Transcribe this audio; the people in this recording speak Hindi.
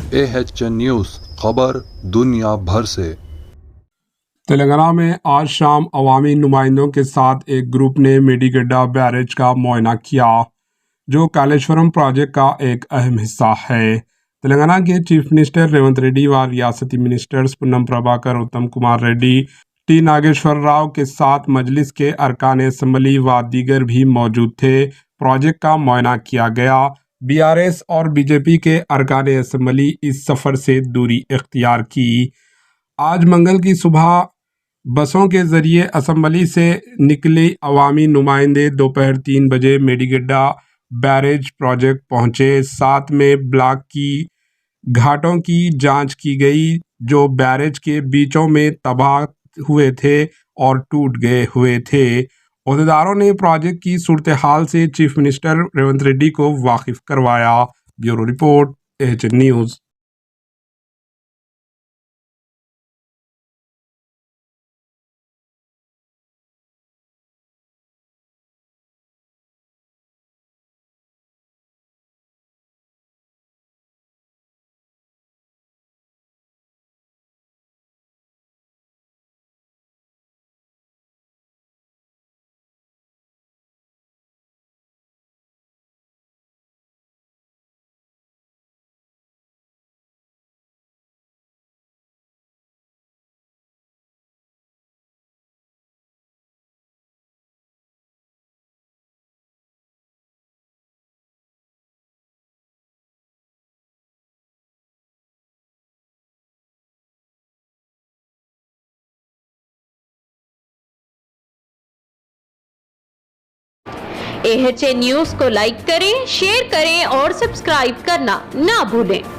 AHN न्यूज़ खबर दुनिया भर से। तेलंगाना में आज शाम अवामी नुमाइंदों के साथ एक ग्रुप ने मेडीगड्डा बैरेज का मुआयना किया, जो कालेश्वरम प्रोजेक्ट का एक अहम हिस्सा है। तेलंगाना के चीफ मिनिस्टर रेवंत रेड्डी व रियासती मिनिस्टर्स पुन्नम प्रभाकर, उत्तम कुमार रेड्डी, टी नागेश्वर राव के साथ मजलिस के अरकान असम्बली व दीगर भी मौजूद थे। प्रोजेक्ट का मुआयना किया गया। BRS और बीजेपी के अरकान असम्बली इस सफ़र से दूरी इख्तियार की। आज मंगल की सुबह बसों के जरिए असम्बली से निकले अवामी नुमाइंदे दोपहर 3 बजे मेडीगड्डा बैरेज प्रोजेक्ट पहुंचे। साथ में ब्लॉक की घाटों की जांच की गई, जो बैरेज के बीचों में तबाह हुए थे और टूट गए हुए थे। अहदेदारों ने प्रोजेक्ट की सूरत हाल से चीफ मिनिस्टर रेवंत रेड्डी को वाकिफ करवाया। Bureau report, AHN news. AHN news को लाइक करें, शेयर करें और सब्सक्राइब करना ना भूलें।